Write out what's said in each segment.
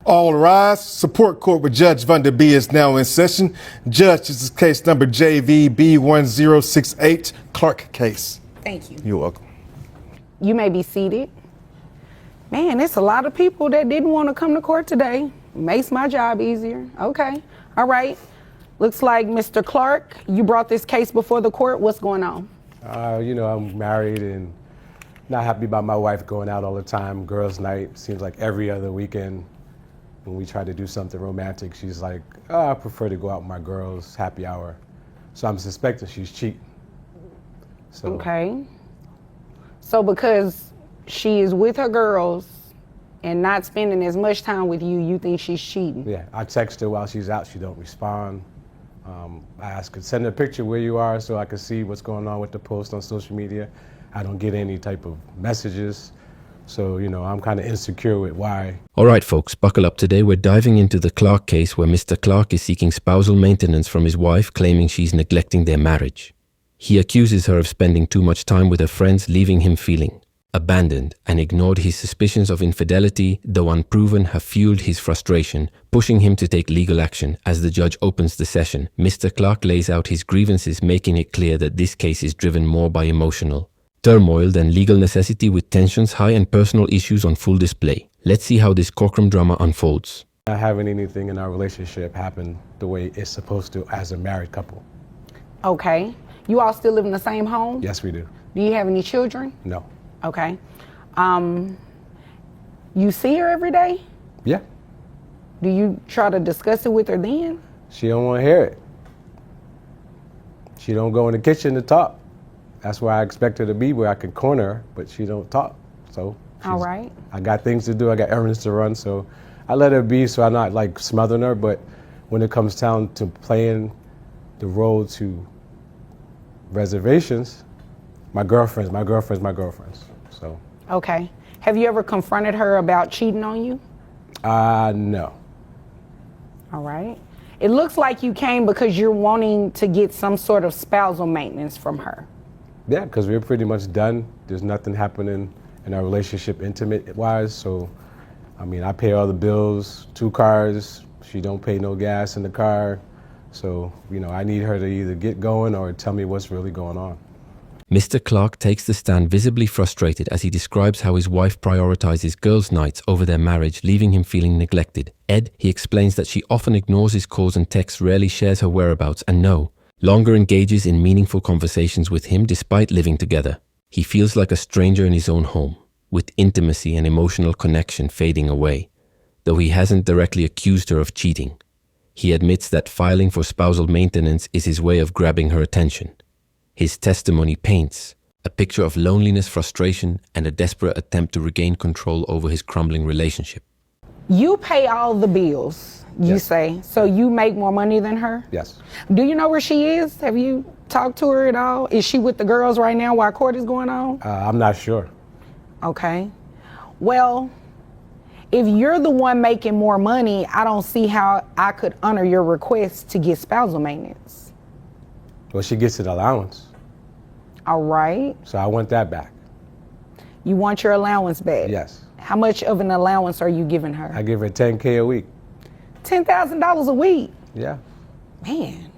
All rise. Support court with Judge Van der Bee is now in session. Judge, this is case number JVB1068, Clark case. Thank you. You're welcome. You may be seated. Man, it's a lot of people that didn't want to come to court today. Makes my job easier. Okay. All right. Looks like Mr. Clark, you brought this case before the court. What's going on? I'm married and not happy about my wife going out all the time. Girls' night seems like every other weekend. When we try to do something romantic, she's like, I prefer to go out with my girls, happy hour. So I'm suspecting she's cheating. So, okay. So because she is with her girls and not spending as much time with you, you think she's cheating? Yeah, I text her while she's out, she don't respond. I ask her, send her a picture where you are so I can see what's going on with the post on social media. I don't get any type of messages. So, I'm kind of insecure with why. All right, folks, buckle up. Today we're diving into the Clark case where Mr. Clark is seeking spousal maintenance from his wife, claiming she's neglecting their marriage. He accuses her of spending too much time with her friends, leaving him feeling abandoned, and ignored his suspicions of infidelity, though unproven, have fueled his frustration, pushing him to take legal action. As the judge opens the session, Mr. Clark lays out his grievances, making it clear that this case is driven more by emotional turmoil than legal necessity, with tensions high and personal issues on full display. Let's see how this courtroom drama unfolds. Not having anything in our relationship happen the way it's supposed to as a married couple. Okay. You all still live in the same home? Yes, we do. Do you have any children? No. Okay. You see her every day? Yeah. Do you try to discuss it with her then? She don't want to hear it. She don't go in the kitchen to talk. That's where I expect her to be, where I can corner her, but she don't talk. So all right. I got things to do. I got errands to run. So I let her be so I'm not like smothering her. But when it comes down to playing the role to reservations, my girlfriends. So. Okay. Have you ever confronted her about cheating on you? No. All right. It looks like you came because you're wanting to get some sort of spousal maintenance from her. Yeah, because we're pretty much done. There's nothing happening in our relationship intimate-wise. So, I pay all the bills, 2 cars. She don't pay no gas in the car. So, I need her to either get going or tell me what's really going on. Mr. Clark takes the stand, visibly frustrated as he describes how his wife prioritizes girls' nights over their marriage, leaving him feeling neglected. He explains that she often ignores his calls and texts, rarely shares her whereabouts, and longer engages in meaningful conversations with him despite living together. He feels like a stranger in his own home, with intimacy and emotional connection fading away. Though he hasn't directly accused her of cheating, he admits that filing for spousal maintenance is his way of grabbing her attention. His testimony paints a picture of loneliness, frustration, and a desperate attempt to regain control over his crumbling relationship. You pay all the bills, you say, so you make more money than her? Yes. Do you know where she is? Have you talked to her at all? Is she with the girls right now while court is going on? I'm not sure. Okay. Well, if you're the one making more money, I don't see how I could honor your request to get spousal maintenance. Well, she gets an allowance. All right. So I want that back. You want your allowance back? Yes. How much of an allowance are you giving her? I give her $10K a week. $10,000 a week? Yeah. Man,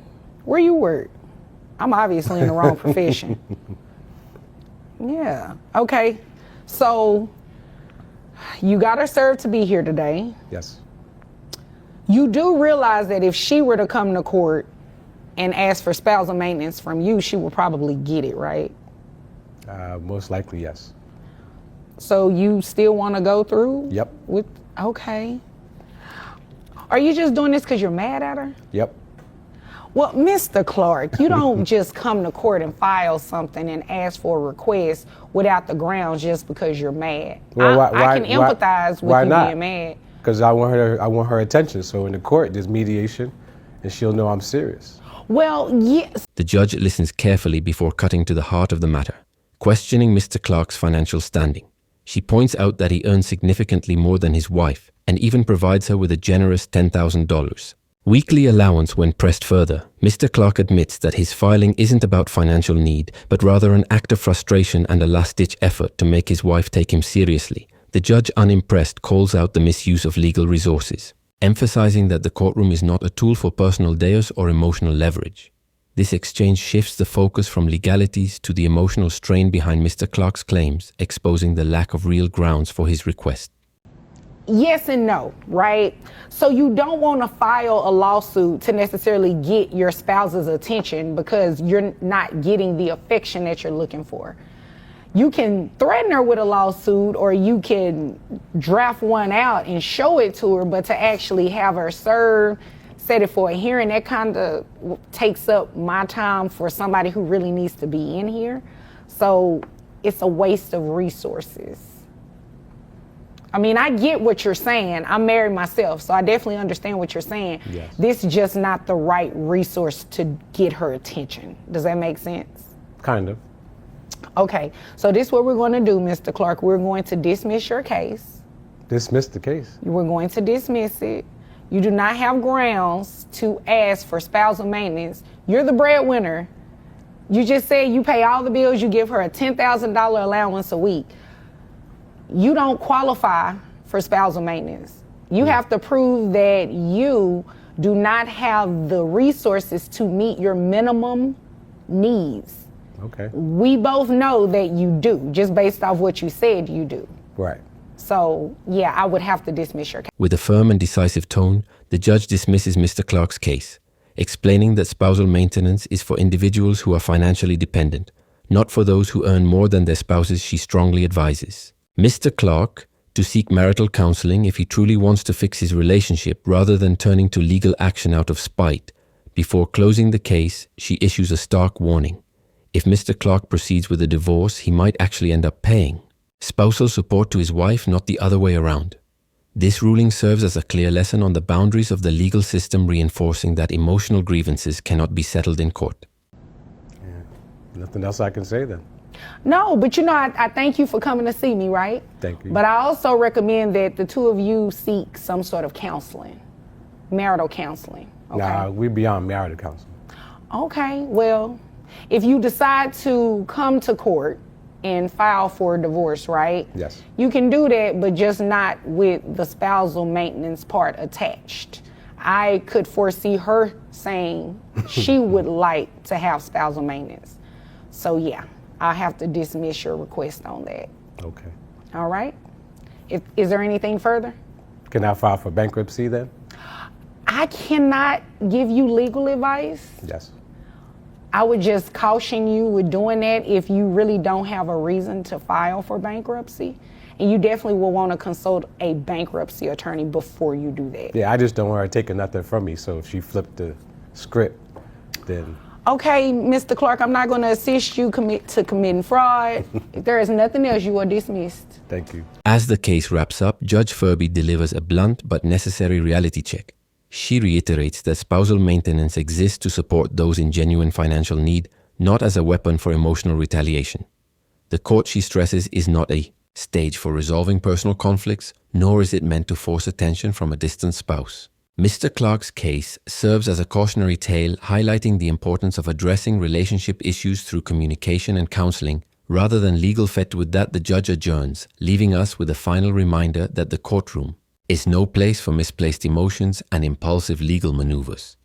where you work? I'm obviously in the wrong profession. Yeah. Okay. So you got her served to be here today. Yes. You do realize that if she were to come to court and ask for spousal maintenance from you, she would probably get it, right? Most likely, yes. So you still want to go through? Yep. Okay. Are you just doing this because you're mad at her? Yep. Well, Mr. Clark, you don't just come to court and file something and ask for a request without the grounds just because you're mad. Well, I can empathize with you being mad. Because I want her attention. So in the court, there's mediation, and she'll know I'm serious. Well, yes. The judge listens carefully before cutting to the heart of the matter, questioning Mr. Clark's financial standing. She points out that he earns significantly more than his wife and even provides her with a generous $10,000 weekly allowance. When pressed further, Mr. Clark admits that his filing isn't about financial need, but rather an act of frustration and a last-ditch effort to make his wife take him seriously, The judge, unimpressed, calls out the misuse of legal resources, emphasizing that the courtroom is not a tool for personal deus or emotional leverage. This exchange shifts the focus from legalities to the emotional strain behind Mr. Clark's claims, exposing the lack of real grounds for his request. Yes and no, right? So you don't want to file a lawsuit to necessarily get your spouse's attention because you're not getting the affection that you're looking for. You can threaten her with a lawsuit, or you can draft one out and show it to her, but to actually have her serve, set it for a hearing, that kind of takes up my time for somebody who really needs to be in here. So it's a waste of resources. I mean, I get what you're saying. I'm married myself, so I definitely understand what you're saying. Yes. This is just not the right resource to get her attention. Does that make sense? Kind of. Okay, so this is what we're going to do, Mr. Clark. We're going to dismiss your case. Dismiss the case. We're going to dismiss it. You do not have grounds to ask for spousal maintenance. You're the breadwinner. You just said you pay all the bills. You give her a $10,000 allowance a week. You don't qualify for spousal maintenance. You have to prove that you do not have the resources to meet your minimum needs. Okay. We both know that you do, just based off what you said you do. Right. So, yeah, I would have to dismiss your case. With a firm and decisive tone, the judge dismisses Mr. Clark's case, explaining that spousal maintenance is for individuals who are financially dependent, not for those who earn more than their spouses. She strongly advises Mr. Clark to seek marital counseling if he truly wants to fix his relationship rather than turning to legal action out of spite. Before closing the case, she issues a stark warning. If Mr. Clark proceeds with a divorce, he might actually end up paying spousal support to his wife, not the other way around. This ruling serves as a clear lesson on the boundaries of the legal system, reinforcing that emotional grievances cannot be settled in court. Yeah. Nothing else I can say then. No, but I thank you for coming to see me, right? Thank you. But I also recommend that the two of you seek some sort of counseling, marital counseling. Okay? Nah, we're beyond marital counseling. Okay, well, if you decide to come to court and file for a divorce, right? Yes. You can do that, but just not with the spousal maintenance part attached. I could foresee her saying she would like to have spousal maintenance. So yeah, I'll have to dismiss your request on that. Okay. All right? Is there anything further? Can I file for bankruptcy then? I cannot give you legal advice. Yes. I would just caution you with doing that if you really don't have a reason to file for bankruptcy. And you definitely will want to consult a bankruptcy attorney before you do that. Yeah, I just don't want her taking nothing from me. So if she flipped the script, then... Okay, Mr. Clark, I'm not going to assist you committing fraud. If there is nothing else, you are dismissed. Thank you. As the case wraps up, Judge Furby delivers a blunt but necessary reality check. She reiterates that spousal maintenance exists to support those in genuine financial need, not as a weapon for emotional retaliation. The court, she stresses, is not a stage for resolving personal conflicts, nor is it meant to force attention from a distant spouse. Mr. Clark's case serves as a cautionary tale, highlighting the importance of addressing relationship issues through communication and counseling, rather than legal fet. With that, the judge adjourns, leaving us with a final reminder that the courtroom is no place for misplaced emotions and impulsive legal maneuvers.